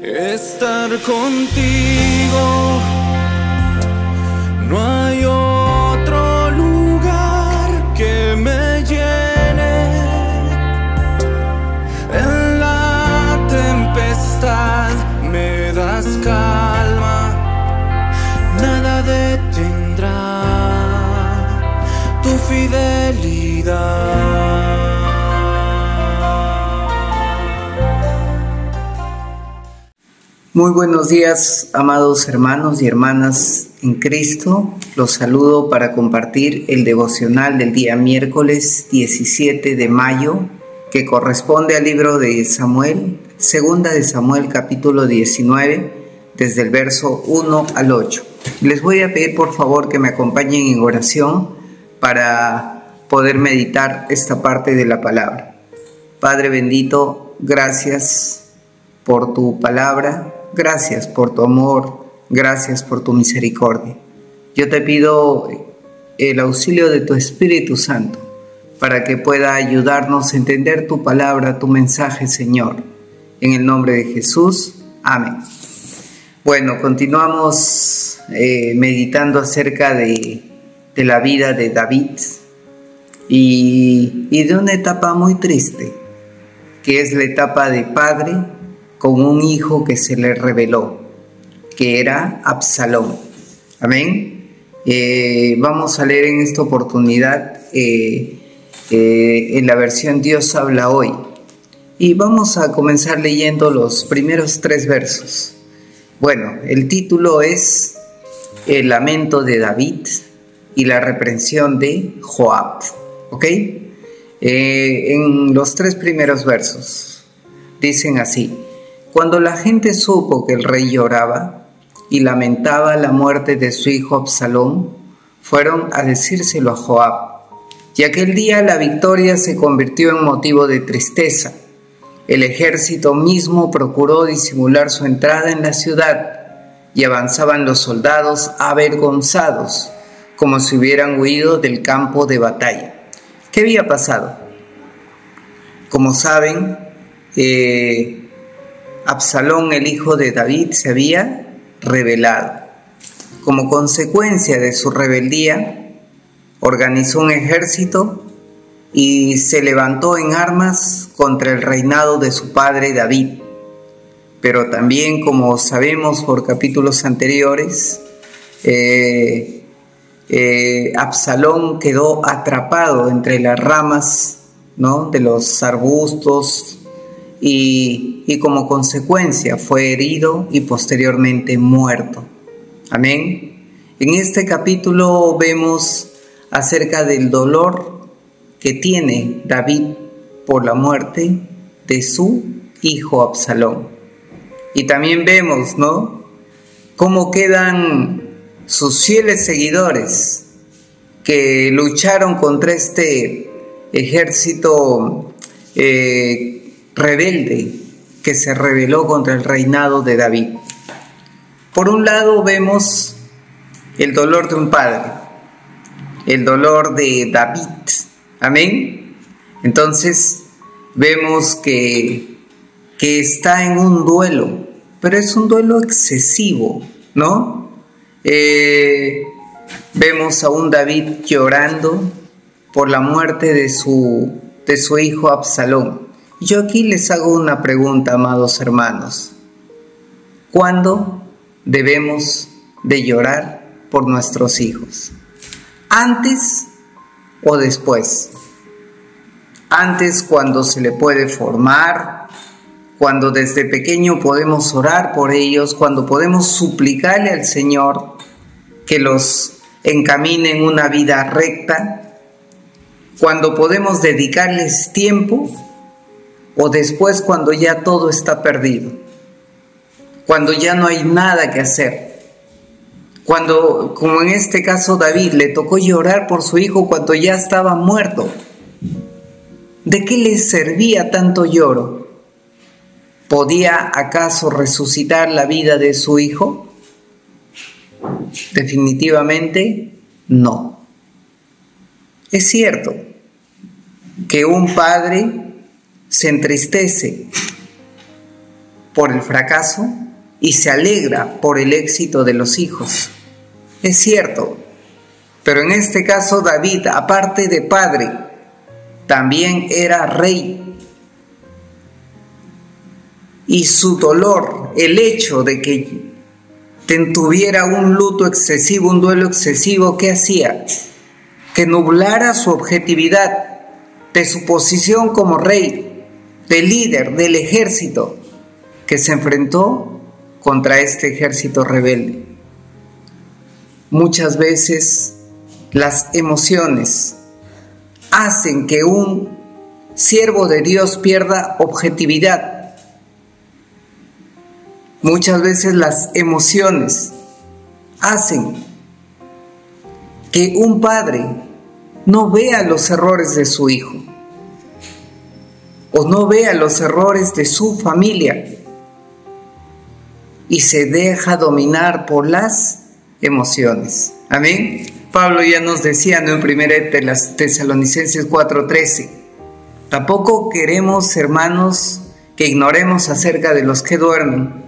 estar contigo. No hay otro lugar que me llene. En la tempestad me das calma, nada detendrá tu fidelidad. Muy buenos días, amados hermanos y hermanas en Cristo. Los saludo para compartir el devocional del día miércoles 17 de mayo, que corresponde al libro de Samuel, segunda de Samuel, capítulo 19, desde el verso 1 al 8. Les voy a pedir por favor que me acompañen en oración para poder meditar esta parte de la palabra. Padre bendito, gracias por tu palabra. Gracias por tu amor, gracias por tu misericordia. Yo te pido el auxilio de tu Espíritu Santo para que pueda ayudarnos a entender tu palabra, tu mensaje, Señor. En el nombre de Jesús, amén. Bueno, continuamos meditando acerca de la vida de David y de una etapa muy triste, que es la etapa de padre con un hijo que se le reveló, que era Absalón. Amén. Vamos a leer en esta oportunidad en la versión Dios habla hoy. Y vamos a comenzar leyendo los primeros 3 versos. Bueno, el título es El lamento de David y la reprensión de Joab. ¿Ok? En los 3 primeros versos dicen así: Cuando la gente supo que el rey lloraba y lamentaba la muerte de su hijo Absalón, fueron a decírselo a Joab. Y aquel día la victoria se convirtió en motivo de tristeza. El ejército mismo procuró disimular su entrada en la ciudad y avanzaban los soldados avergonzados, como si hubieran huido del campo de batalla. ¿Qué había pasado? Como saben, Absalón, el hijo de David, se había rebelado. Como consecuencia de su rebeldía, organizó un ejército y se levantó en armas contra el reinado de su padre David. Pero también, como sabemos por capítulos anteriores, Absalón quedó atrapado entre las ramas, ¿no?, de los arbustos, y como consecuencia fue herido y posteriormente muerto. Amén. En este capítulo vemos acerca del dolor que tiene David por la muerte de su hijo Absalón. Y también vemos, ¿no?, cómo quedan sus fieles seguidores que lucharon contra este ejército rebelde que se rebeló contra el reinado de David. Por un lado vemos el dolor de un padre, el dolor de David. Amén. Entonces vemos que está en un duelo, pero es un duelo excesivo, ¿no? Vemos a un David llorando por la muerte de su hijo Absalón. Yo aquí les hago una pregunta, amados hermanos. ¿Cuándo debemos de llorar por nuestros hijos? ¿Antes o después? Antes, cuando se le puede formar, cuando desde pequeño podemos orar por ellos, cuando podemos suplicarle al Señor que los encamine en una vida recta, cuando podemos dedicarles tiempo, o después cuando ya todo está perdido, cuando ya no hay nada que hacer, cuando, como en este caso David, le tocó llorar por su hijo cuando ya estaba muerto. ¿De qué le servía tanto lloro? ¿Podía acaso resucitar la vida de su hijo? Definitivamente no. Es cierto que un padre se entristece por el fracaso y se alegra por el éxito de los hijos. Es cierto, pero en este caso David, aparte de padre, también era rey. Y su dolor, el hecho de que tuviera un luto excesivo, un duelo excesivo, ¿qué hacía? Que nublara su objetividad de su posición como rey, de líder del ejército que se enfrentó contra este ejército rebelde. Muchas veces las emociones hacen que un siervo de Dios pierda objetividad. Muchas veces las emociones hacen que un padre no vea los errores de su hijo o no vea los errores de su familia y se deja dominar por las emociones. Amén. Pablo ya nos decía, ¿no?, en 1 Tesalonicenses 4:13, tampoco queremos, hermanos, que ignoremos acerca de los que duermen,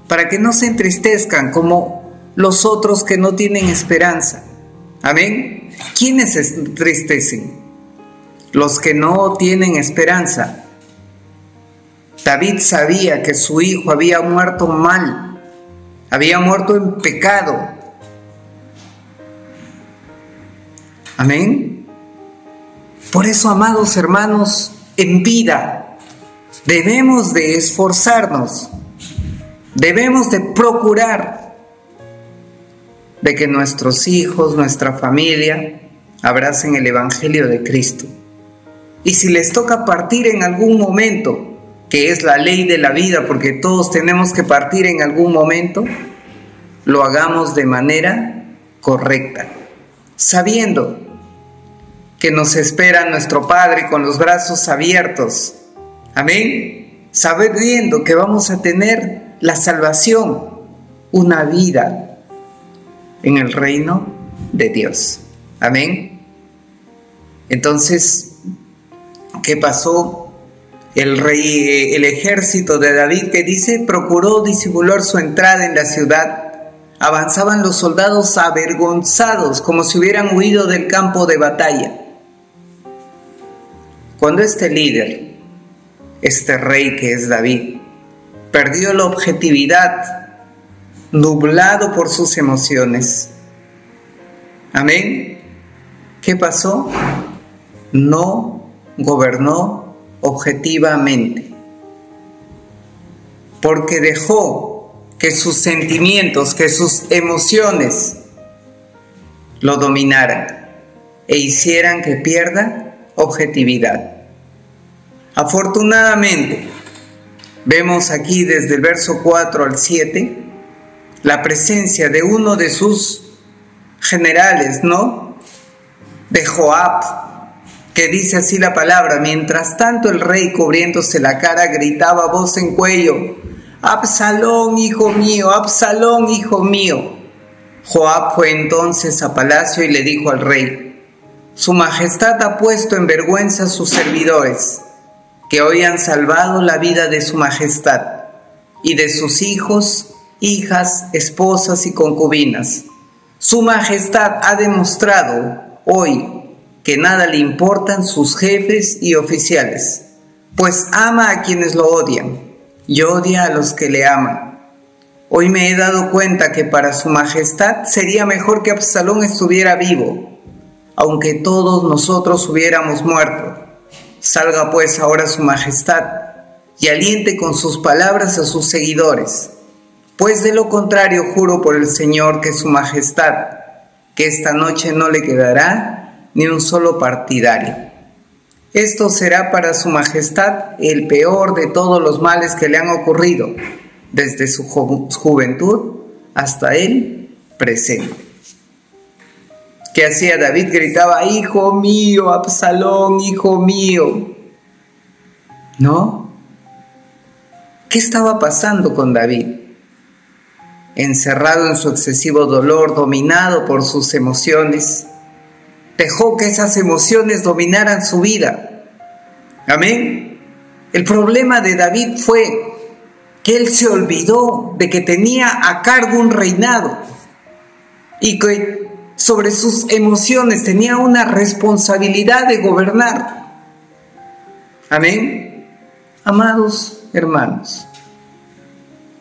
para que no se entristezcan como los otros que no tienen esperanza. Amén. ¿Quiénes se entristecen? Los que no tienen esperanza. David sabía que su hijo había muerto mal, había muerto en pecado. Amén. Por eso, amados hermanos, en vida debemos de esforzarnos, debemos de procurar de que nuestros hijos, nuestra familia, abracen el Evangelio de Cristo. Y si les toca partir en algún momento, que es la ley de la vida, porque todos tenemos que partir en algún momento, lo hagamos de manera correcta, sabiendo que nos espera nuestro Padre con los brazos abiertos. Amén. Sabiendo que vamos a tener la salvación, una vida en el reino de Dios. Amén. Entonces, ¿qué pasó? El ejército de David, que dice, procuró disimular su entrada en la ciudad. Avanzaban los soldados avergonzados, como si hubieran huido del campo de batalla. Cuando este líder, este rey que es David, perdió la objetividad, nublado por sus emociones. Amén. ¿Qué pasó? No gobernó objetivamente, porque dejó que sus sentimientos, que sus emociones lo dominaran e hicieran que pierda objetividad. Afortunadamente, vemos aquí desde el verso 4 al 7 la presencia de uno de sus generales, ¿no? De Joab, que dice así la palabra: mientras tanto el rey, cubriéndose la cara, gritaba a voz en cuello: Absalón, hijo mío, Absalón, hijo mío. Joab fue entonces a palacio y le dijo al rey: Su Majestad ha puesto en vergüenza a sus servidores, que hoy han salvado la vida de su Majestad y de sus hijos, hijas, esposas y concubinas. Su Majestad ha demostrado hoy que nada le importan sus jefes y oficiales, pues ama a quienes lo odian y odia a los que le aman. Hoy me he dado cuenta que para su Majestad sería mejor que Absalón estuviera vivo, aunque todos nosotros hubiéramos muerto. Salga pues ahora su Majestad y aliente con sus palabras a sus seguidores, pues de lo contrario juro por el Señor que su Majestad, que esta noche no le quedará ni un solo partidario. Esto será para su Majestad el peor de todos los males que le han ocurrido, desde su juventud hasta el presente. ¿Qué hacía David? Gritaba: hijo mío, Absalón, hijo mío. ¿No? ¿Qué estaba pasando con David? Encerrado en su excesivo dolor, dominado por sus emociones, dejó que esas emociones dominaran su vida. Amén. El problema de David fue que él se olvidó de que tenía a cargo un reinado y que sobre sus emociones tenía una responsabilidad de gobernar. Amén. Amados hermanos,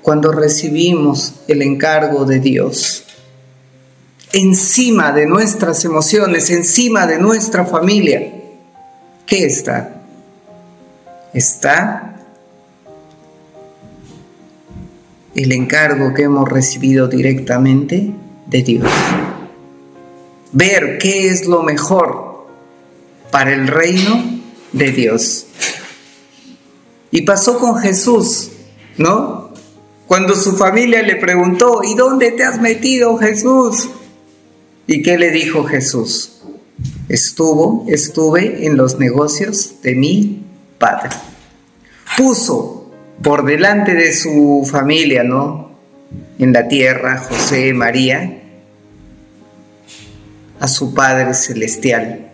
cuando recibimos el encargo de Dios, encima de nuestras emociones, encima de nuestra familia, ¿qué está? Está el encargo que hemos recibido directamente de Dios. Ver qué es lo mejor para el reino de Dios. Y pasó con Jesús, ¿no? Cuando su familia le preguntó, ¿y dónde te has metido, Jesús? ¿Y qué le dijo Jesús? Estuve en los negocios de mi Padre. Puso por delante de su familia, ¿no? En la tierra, José, María, a su Padre Celestial.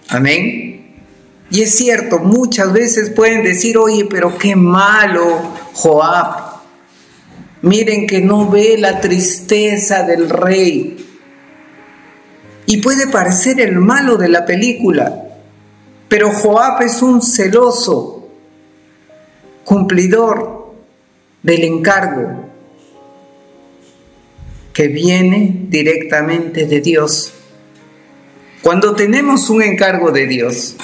Amén. Y es cierto, muchas veces pueden decir, oye, pero qué malo Joab. Miren que no ve la tristeza del rey. Y puede parecer el malo de la película, pero Joab es un celoso, cumplidor del encargo que viene directamente de Dios. Cuando tenemos un encargo de Dios,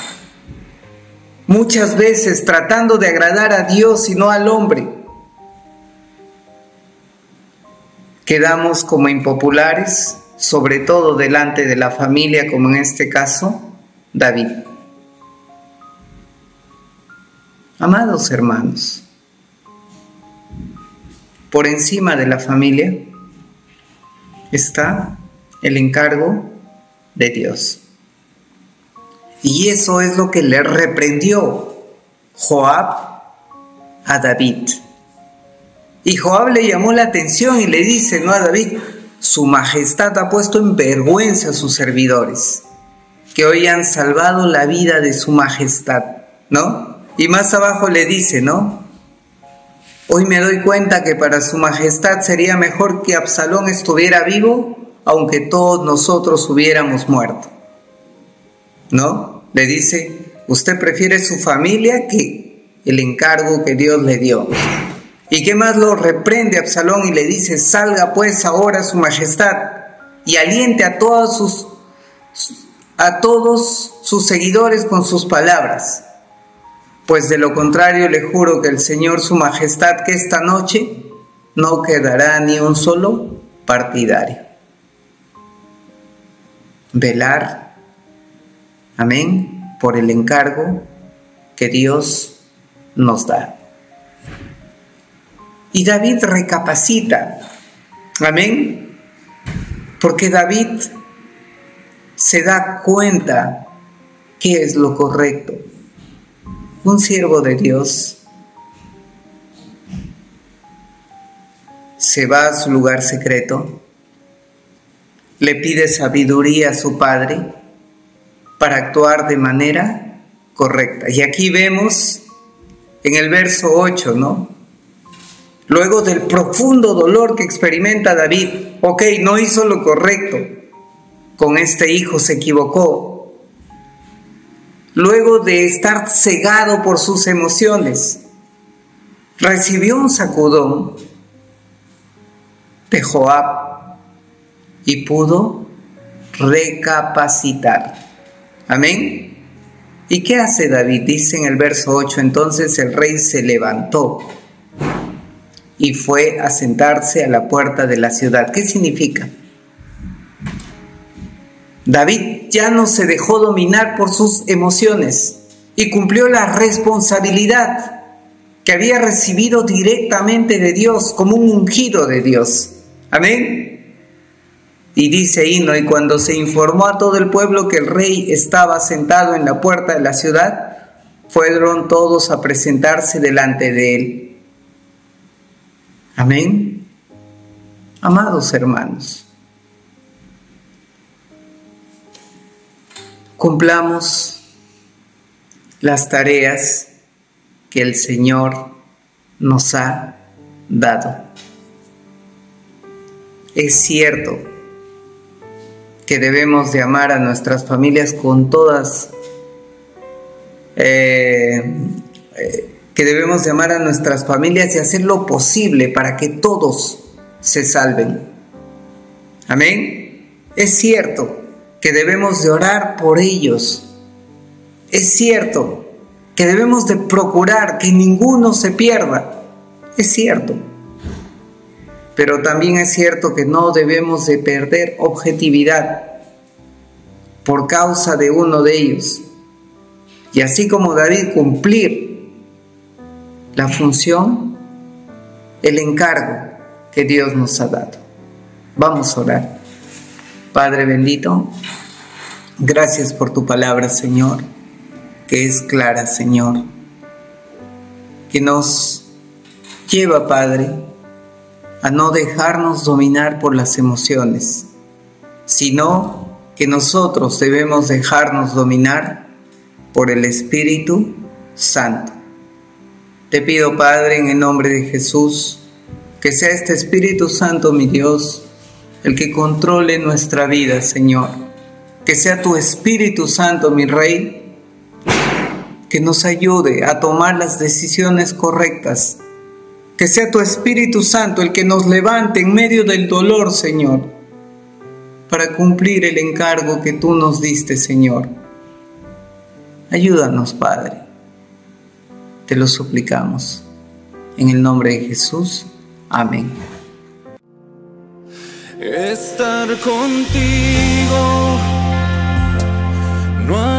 muchas veces tratando de agradar a Dios y no al hombre, quedamos como impopulares, sobre todo delante de la familia, como en este caso, David. Amados hermanos, por encima de la familia está el encargo de Dios. Y eso es lo que le reprendió Joab a David. Y Joab le llamó la atención y le dice, ¿no?, a David, su majestad ha puesto en vergüenza a sus servidores, que hoy han salvado la vida de su majestad, ¿no? Y más abajo le dice, ¿no? Hoy me doy cuenta que para su majestad sería mejor que Absalón estuviera vivo, aunque todos nosotros hubiéramos muerto, ¿no? Le dice, usted prefiere su familia que el encargo que Dios le dio. ¿Y qué más? Lo reprende a Absalón y le dice, salga pues ahora su majestad y aliente a todos sus seguidores con sus palabras. Pues de lo contrario le juro que el Señor su majestad, que esta noche no quedará ni un solo partidario. Velar, amén, por el encargo que Dios nos da. Y David recapacita, amén, porque David se da cuenta qué es lo correcto. Un siervo de Dios se va a su lugar secreto, le pide sabiduría a su padre para actuar de manera correcta. Y aquí vemos en el verso 8, ¿no? Luego del profundo dolor que experimenta David, ok, no hizo lo correcto, con este hijo se equivocó. Luego de estar cegado por sus emociones, recibió un sacudón de Joab y pudo recapacitar. Amén. ¿Y qué hace David? Dice en el verso 8, entonces el rey se levantó y fue a sentarse a la puerta de la ciudad. ¿Qué significa? David ya no se dejó dominar por sus emociones y cumplió la responsabilidad que había recibido directamente de Dios, como un ungido de Dios. Amén. Y dice ahí, ¿no? Y cuando se informó a todo el pueblo que el rey estaba sentado en la puerta de la ciudad, fueron todos a presentarse delante de él. Amén. Amados hermanos, cumplamos las tareas que el Señor nos ha dado. Es cierto que debemos de amar a nuestras familias con todas, que debemos de amar a nuestras familias y hacer lo posible para que todos se salven. Amén. Es cierto que debemos de orar por ellos. Es cierto que debemos de procurar que ninguno se pierda. Es cierto. Pero también es cierto que no debemos de perder objetividad por causa de uno de ellos. Y así como David, cumplir la función, el encargo que Dios nos ha dado. Vamos a orar. Padre bendito, gracias por tu palabra, Señor, que es clara, Señor, que nos lleva, Padre, a no dejarnos dominar por las emociones, sino que nosotros debemos dejarnos dominar por el Espíritu Santo. Te pido, Padre, en el nombre de Jesús, que sea este Espíritu Santo, mi Dios, el que controle nuestra vida, Señor. Que sea tu Espíritu Santo, mi Rey, que nos ayude a tomar las decisiones correctas. Que sea tu Espíritu Santo el que nos levante en medio del dolor, Señor, para cumplir el encargo que tú nos diste, Señor. Ayúdanos, Padre. Te lo suplicamos. En el nombre de Jesús. Amén. Estar contigo no